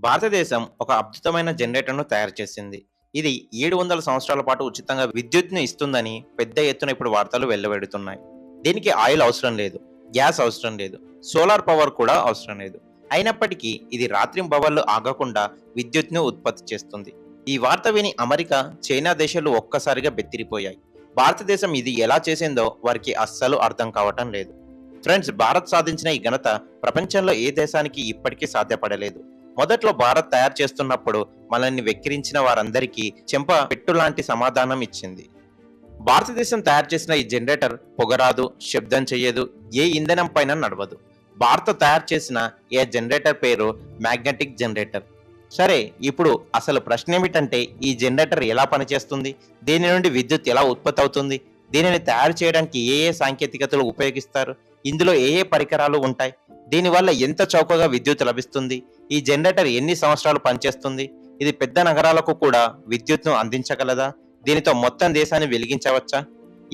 భారతదేశం ఒక అద్భుతమైన జనరేటర్ను తయారు చేసింది. ఇది 700 సంవత్సరాల పాటు ఉచితంగా విద్యుత్‌ని ఇస్తుందని పెద్ద ఎత్తున ఇప్పుడు వార్తలు వెల్లవెడుతున్నాయి. దీనికి ఆయిల్ అవసరం లేదు, గ్యాస్ అవసరం లేదు, సోలార్ పవర్ కూడా అవసరం లేదు. అయినప్పటికీ ఇది రాత్రింబవళ్లు ఆగకుండా విద్యుత్‌ని ఉత్పత్తి చేస్తుంది. ఈ వార్త విని అమెరికా, చైనా దేశాలు ఒక్కసారిగా బెత్తిరిపోయాయి. భారతదేశం ఇది ఎలా చేసిందో వారికి అస్సలు అర్థం కావటం లేదు. ఫ్రెండ్స్, భారత్ సాధించిన ఈ ఘనత ప్రపంచంలో ఏ దేశానికి ఇప్పటికీ సాధ్యపడలేదు. మొదట్లో భారత్ తయారు చేస్తున్నప్పుడు మనల్ని వెక్కిరించిన వారందరికీ చెంప పెట్టు లాంటి సమాధానం ఇచ్చింది. భారతదేశం తయారు చేసిన ఈ జనరేటర్ పొగరాదు, శబ్దం చెయ్యదు, ఏ ఇంధనం పైన నడవదు. భారత్ తయారు చేసిన ఏ జనరేటర్ పేరు మ్యాగ్నెటిక్ జనరేటర్. సరే, ఇప్పుడు అసలు ప్రశ్న ఏమిటంటే ఈ జనరేటర్ ఎలా పనిచేస్తుంది, దీని నుండి విద్యుత్ ఎలా ఉత్పత్తి అవుతుంది, దీనిని తయారు చేయడానికి ఏ ఏ సాంకేతికతలు ఉపయోగిస్తారు, ఇందులో ఏ ఏ పరికరాలు ఉంటాయి, దీనివల్ల ఎంత చౌకగా విద్యుత్ లభిస్తుంది, ఈ జనరేటర్ ఎన్ని సంవత్సరాలు పనిచేస్తుంది, ఇది పెద్ద నగరాలకు కూడా విద్యుత్ను అందించగలదా, దీనితో మొత్తం దేశాన్ని వెలిగించవచ్చా?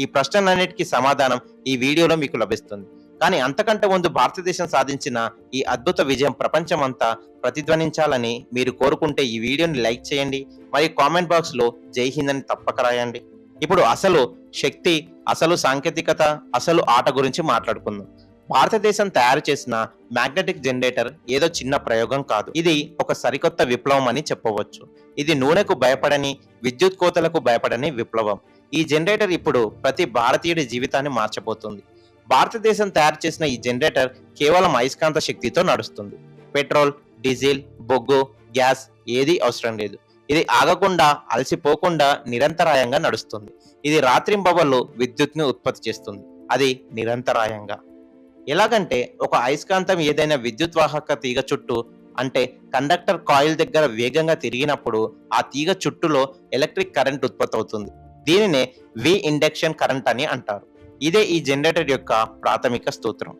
ఈ ప్రశ్నలన్నిటికీ సమాధానం ఈ వీడియోలో మీకు లభిస్తుంది. కానీ అంతకంటే ముందు భారతదేశం సాధించిన ఈ అద్భుత విజయం ప్రపంచమంతా ప్రతిధ్వనించాలని మీరు కోరుకుంటే ఈ వీడియోని లైక్ చేయండి, మరియు కామెంట్ బాక్స్ లో జై హింద్ అని తప్పక రాయండి. ఇప్పుడు అసలు శక్తి, అసలు సాంకేతికత, అసలు ఆట గురించి మాట్లాడుకుందాం. భారతదేశం తయారు చేసిన మ్యాగ్నెటిక్ జనరేటర్ ఏదో చిన్న ప్రయోగం కాదు. ఇది ఒక సరికొత్త విప్లవం అని చెప్పవచ్చు. ఇది నూనెకు భయపడని, విద్యుత్ కోతలకు భయపడని విప్లవం. ఈ జనరేటర్ ఇప్పుడు ప్రతి భారతీయుడి జీవితాన్ని మార్చబోతుంది. భారతదేశం తయారు చేసిన ఈ జనరేటర్ కేవలం అయస్కాంత శక్తితో నడుస్తుంది. పెట్రోల్, డీజిల్, బొగ్గు, గ్యాస్ ఏదీ అవసరం లేదు. ఇది ఆగకుండా, అలసిపోకుండా నిరంతరాయంగా నడుస్తుంది. ఇది రాత్రింబవళ్లు విద్యుత్ని ఉత్పత్తి చేస్తుంది, అది నిరంతరాయంగా. ఎలాగంటే ఒక అయస్కాంతం ఏదైనా విద్యుత్ వాహక తీగ చుట్టూ, అంటే కండక్టర్ కాయిల్ దగ్గర వేగంగా తిరిగినప్పుడు ఆ తీగ చుట్టూలో ఎలక్ట్రిక్ కరెంట్ ఉత్పత్తి అవుతుంది. దీనినే వి ఇండక్షన్ కరెంట్ అని అంటారు. ఇదే ఈ జనరేటర్ యొక్క ప్రాథమిక స్తోత్రం.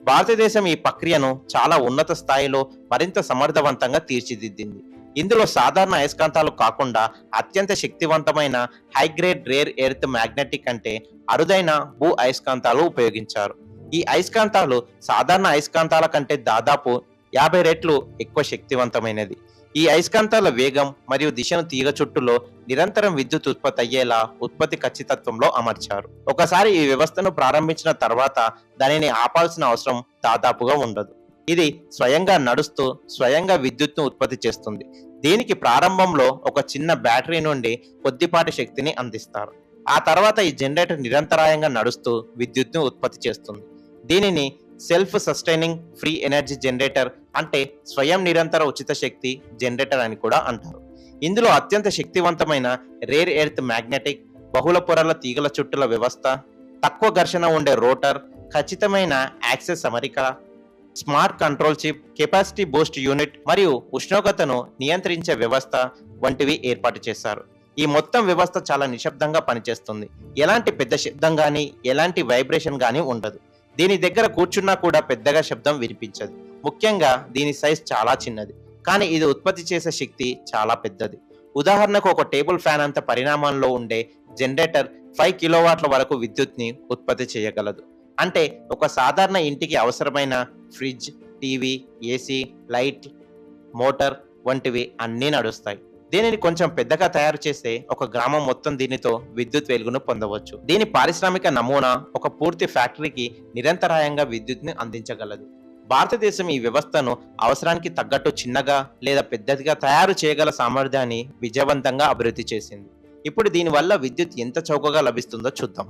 భారతదేశం ఈ ప్రక్రియను చాలా ఉన్నత స్థాయిలో మరింత సమర్థవంతంగా తీర్చిదిద్దింది. ఇందులో సాధారణ అయస్కాంతాలు కాకుండా అత్యంత శక్తివంతమైన హైగ్రేడ్ రేర్ ఎర్త్ మ్యాగ్నెటిక్, అంటే అరుదైన భూ అయస్కాంతాలు ఉపయోగించారు. ఈ అయస్కాంతాలు సాధారణ అయస్కాంతాల కంటే దాదాపు 50 రెట్లు ఎక్కువ శక్తివంతమైనది. ఈ అయస్కాంతాల వేగం మరియు దిశను తీగ చుట్టూలో నిరంతరం విద్యుత్ ఉత్పత్తి అయ్యేలా ఉత్పత్తి ఖచ్చితత్వంలో అమర్చారు. ఒకసారి ఈ వ్యవస్థను ప్రారంభించిన తర్వాత దానిని ఆపాల్సిన అవసరం దాదాపుగా ఉండదు. ఇది స్వయంగా నడుస్తూ స్వయంగా విద్యుత్ను ఉత్పత్తి చేస్తుంది. దీనికి ప్రారంభంలో ఒక చిన్న బ్యాటరీ నుండి కొద్దిపాటి శక్తిని అందిస్తారు. ఆ తర్వాత ఈ జనరేటర్ నిరంతరాయంగా నడుస్తూ విద్యుత్ను ఉత్పత్తి చేస్తుంది. దీనిని self sustaining free energy generator, అంటే స్వయం నిరంతర ఉచిత శక్తి జనరేటర్ అని కూడా అంటారు. ఇందులో అత్యంత శక్తివంతమైన రేర్ ఎర్త్ మ్యాగ్నెటిక్, బహుళ పొరల తీగల చుట్టల వ్యవస్థ, తక్కువ ఘర్షణ ఉండే రోటర్, ఖచ్చితమైన యాక్సెస్ అమరిక, smart control chip, capacity Boost unit మరియు ఉష్ణోగ్రతను నియంత్రించే వ్యవస్థ వంటివి ఏర్పాటు చేశారు. ఈ మొత్తం వ్యవస్థ చాలా నిశ్శబ్దంగా పనిచేస్తుంది. ఎలాంటి పెద్ద శబ్దం గానీ, ఎలాంటి వైబ్రేషన్ గానీ ఉండదు. దీని దగ్గర కూర్చున్నా కూడా పెద్దగా శబ్దం వినిపించదు. ముఖ్యంగా దీని సైజ్ చాలా చిన్నది, కానీ ఇది ఉత్పత్తి చేసే శక్తి చాలా పెద్దది. ఉదాహరణకు ఒక టేబుల్ ఫ్యాన్ అంత పరిణామంలో ఉండే జనరేటర్ 5 కిలోవాట్ల వరకు విద్యుత్ని ఉత్పత్తి చేయగలదు. అంటే ఒక సాధారణ ఇంటికి అవసరమైన fridge, TV, AC, light, motor వంటివి అన్నీ నడుస్తాయి. దీనిని కొంచెం పెద్దగా తయారు చేస్తే ఒక గ్రామం మొత్తం దీనితో విద్యుత్ వెలుగును పొందవచ్చు. దీని పారిశ్రామిక నమూనా ఒక పూర్తి ఫ్యాక్టరీకి నిరంతరాయంగా విద్యుత్ని అందించగలదు. భారతదేశం ఈ వ్యవస్థను అవసరానికి తగ్గట్టు చిన్నగా లేదా పెద్దదిగా తయారు చేయగల సామర్థ్యాన్ని విజయవంతంగా అభివృద్ధి చేసింది. ఇప్పుడు దీనివల్ల విద్యుత్ ఎంత చౌకగా లభిస్తుందో చూద్దాం.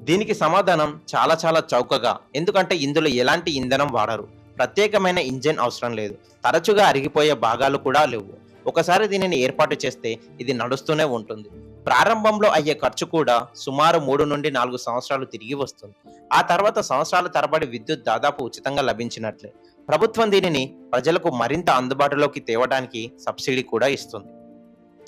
దీనికి సమాధానం చాలా చాలా చౌకగా, ఎందుకంటే ఇందులో ఎలాంటి ఇంధనం వాడరు, ప్రత్యేకమైన ఇంజిన్ అవసరం లేదు, తరచుగా అరిగిపోయే భాగాలు కూడా లేవు. ఒకసారి దీనిని ఏర్పాటు చేస్తే ఇది నడుస్తూనే ఉంటుంది. ప్రారంభంలో అయ్యే ఖర్చు కూడా సుమారు 3 నుండి 4 సంవత్సరాలు తిరిగి వస్తుంది. ఆ తర్వాత సంవత్సరాల తరబడి విద్యుత్ దాదాపు ఉచితంగా లభించినట్లే. ప్రభుత్వం దీనిని ప్రజలకు మరింత అందుబాటులోకి తేవడానికి సబ్సిడీ కూడా ఇస్తుంది.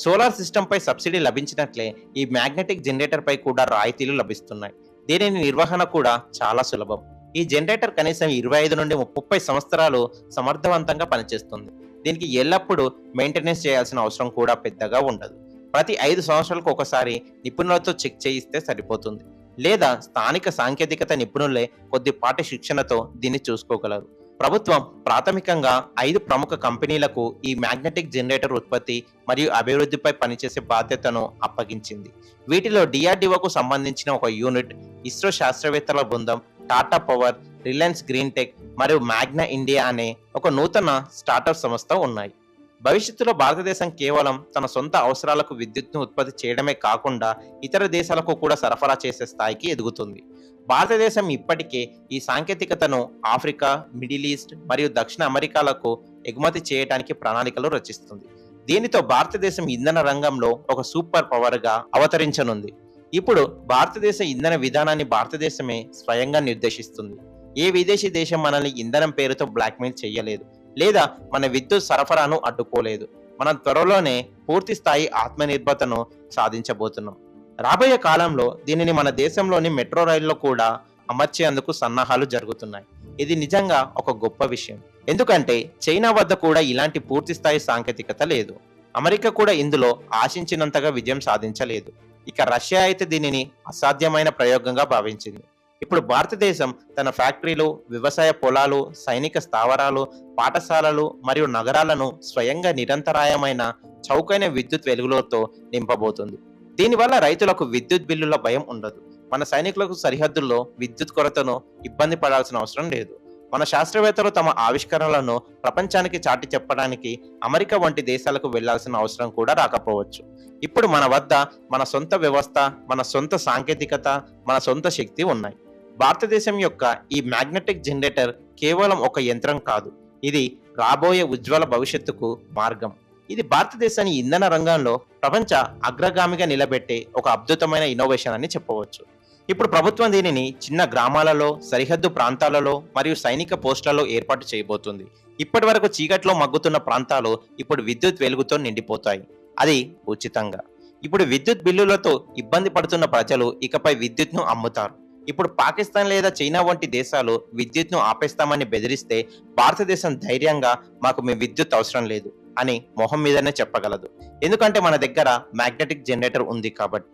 సోలార్ సిస్టమ్ పై సబ్సిడీ లభించినట్లే ఈ మ్యాగ్నెటిక్ జనరేటర్ పై కూడా రాయితీలు లభిస్తున్నాయి. దీనిని నిర్వహణ కూడా చాలా సులభం. ఈ జనరేటర్ కనీసం 25 నుండి 30 సంవత్సరాలు సమర్థవంతంగా పనిచేస్తుంది. దీనికి ఎల్లప్పుడూ మెయింటెనెన్స్ చేయాల్సిన అవసరం కూడా పెద్దగా ఉండదు. ప్రతి 5 సంవత్సరాలకు ఒకసారి నిపుణులతో చెక్ చేయిస్తే సరిపోతుంది, లేదా స్థానిక సాంకేతికత నిపుణులే కొద్దిపాటి శిక్షణతో దీన్ని చూసుకోగలరు. ప్రభుత్వం ప్రాథమికంగా 5 ప్రముఖ కంపెనీలకు ఈ మ్యాగ్నెటిక్ జనరేటర్ ఉత్పత్తి మరియు అభివృద్ధిపై పనిచేసే బాధ్యతను అప్పగించింది. వీటిలో డిఆర్‌డీఓకు సంబంధించిన ఒక యూనిట్, ఇస్రో శాస్త్రవేత్తల బృందం, Tata power, Reliance green tech మరియు మ్యాగ్నా ఇండియా అనే ఒక నూతన స్టార్టప్ సంస్థ ఉన్నాయి. భవిష్యత్తులో భారతదేశం కేవలం తన సొంత అవసరాలకు విద్యుత్‌ను ఉత్పత్తి చేయడమే కాకుండా ఇతర దేశాలకు కూడా సరఫరా చేసే స్థాయికి ఎదుగుతుంది. భారతదేశం ఇప్పటికే ఈ సాంకేతికతను ఆఫ్రికా, మిడిల్ ఈస్ట్ మరియు దక్షిణ అమెరికాలకు ఎగుమతి చేయడానికి ప్రణాళికలు రచిస్తుంది. దీనితో భారతదేశం ఇంధన రంగంలో ఒక సూపర్ పవర్‌గా అవతరించనుంది. ఇప్పుడు భారతదేశ ఇంధన విధానాన్ని భారతదేశమే స్వయంగా నిర్దేశిస్తుంది. ఏ విదేశీ దేశం మనల్ని ఇంధనం పేరుతో బ్లాక్‌మెయిల్ చేయలేదు, లేదా మన విద్యుత్ సరఫరాను అడ్డుకోలేదు. మనం త్వరలోనే పూర్తి స్థాయి ఆత్మనిర్భరతను సాధించబోతున్నాం. రాబోయే కాలంలో దీనిని మన దేశంలోని మెట్రో రైళ్లలో కూడా అమర్చేందుకు సన్నాహాలు జరుగుతున్నాయి. ఇది నిజంగా ఒక గొప్ప విషయం. ఎందుకంటే చైనా వద్ద కూడా ఇలాంటి పూర్తి స్థాయి సాంకేతికత లేదు. అమెరికా కూడా ఇందులో ఆశించినంతగా విజయం సాధించలేదు. ఇక రష్యా అయితే దీనిని అసాధ్యమైన ప్రయోగంగా భావించింది. ఇప్పుడు భారతదేశం తన ఫ్యాక్టరీలు, వ్యవసాయ పొలాలు, సైనిక స్థావరాలు, పాఠశాలలు మరియు నగరాలను స్వయంగా నిరంతరాయమైన చౌకైన విద్యుత్ వెలుగులతో నింపబోతుంది. దీనివల్ల రైతులకు విద్యుత్ బిల్లుల భయం ఉండదు. మన సైనికులకు సరిహద్దుల్లో విద్యుత్ కొరతను ఇబ్బంది పడాల్సిన అవసరం లేదు. మన శాస్త్రవేత్తలు తమ ఆవిష్కరణలను ప్రపంచానికి చాటి చెప్పడానికి అమెరికా వంటి దేశాలకు వెళ్లాల్సిన అవసరం కూడా రాకపోవచ్చు. ఇప్పుడు మన వద్ద మన సొంత వ్యవస్థ, మన సొంత సాంకేతికత, మన సొంత శక్తి ఉన్నాయి. భారతదేశం యొక్క ఈ మ్యాగ్నెటిక్ జనరేటర్ కేవలం ఒక యంత్రం కాదు, ఇది రాబోయే ఉజ్వల భవిష్యత్తుకు మార్గం. ఇది భారతదేశాన్ని ఇంధన రంగంలో ప్రపంచ అగ్రగామిగా నిలబెట్టే ఒక అద్భుతమైన ఇన్నోవేషన్ అని చెప్పవచ్చు. ఇప్పుడు ప్రభుత్వం దీనిని చిన్న గ్రామాలలో, సరిహద్దు ప్రాంతాలలో మరియు సైనిక పోస్టులలో ఏర్పాటు చేయబోతుంది. ఇప్పటి వరకు చీకట్లో మగ్గుతున్న ప్రాంతాలు ఇప్పుడు విద్యుత్ వెలుగుతో నిండిపోతాయి, అది ఉచితంగా. ఇప్పుడు విద్యుత్ బిల్లులతో ఇబ్బంది పడుతున్న ప్రజలు ఇకపై విద్యుత్ను అమ్ముతారు. ఇప్పుడు పాకిస్తాన్ లేదా చైనా వంటి దేశాలు విద్యుత్ను ఆపేస్తామని బెదిరిస్తే భారతదేశం ధైర్యంగా మాకు మీ విద్యుత్ అవసరం లేదు అని మొహం మీదనే చెప్పగలదు. ఎందుకంటే మన దగ్గర మ్యాగ్నెటిక్ జనరేటర్ ఉంది కాబట్టి.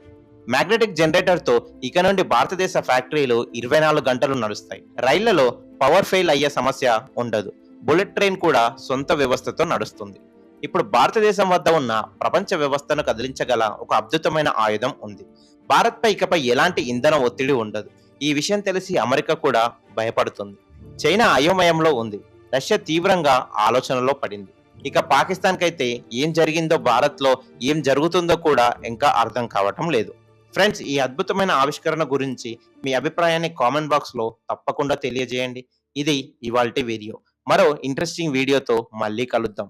మ్యాగ్నెటిక్ జనరేటర్తో ఇక నుండి భారతదేశ ఫ్యాక్టరీలు 24 గంటలు నడుస్తాయి. రైళ్లలో పవర్ ఫెయిల్ అయ్యే సమస్య ఉండదు. బుల్లెట్ ట్రైన్ కూడా సొంత వ్యవస్థతో నడుస్తుంది. ఇప్పుడు భారతదేశం వద్ద ఉన్న ప్రపంచ వ్యవస్థను కదిలించగల ఒక అద్భుతమైన ఆయుధం ఉంది. భారత్పై ఇకపై ఎలాంటి ఇంధన ఒత్తిడి ఉండదు. ఈ విషయం తెలిసి అమెరికా కూడా భయపడుతుంది. చైనా అయోమయంలో ఉంది. రష్యా తీవ్రంగా ఆలోచనలో పడింది. ఇక పాకిస్తాన్ కైతే ఏం జరిగిందో, భారత్లో ఏం జరుగుతుందో కూడా ఇంకా అర్థం కావటం లేదు. ఫ్రెండ్స్, ఈ అద్భుతమైన ఆవిష్కరణ గురించి మీ అభిప్రాయాన్ని కామెంట్ బాక్స్ లో తప్పకుండా తెలియజేయండి. ఇది ఇవాల్టి వీడియో. మరో ఇంట్రెస్టింగ్ వీడియోతో మళ్ళీ కలుద్దాం.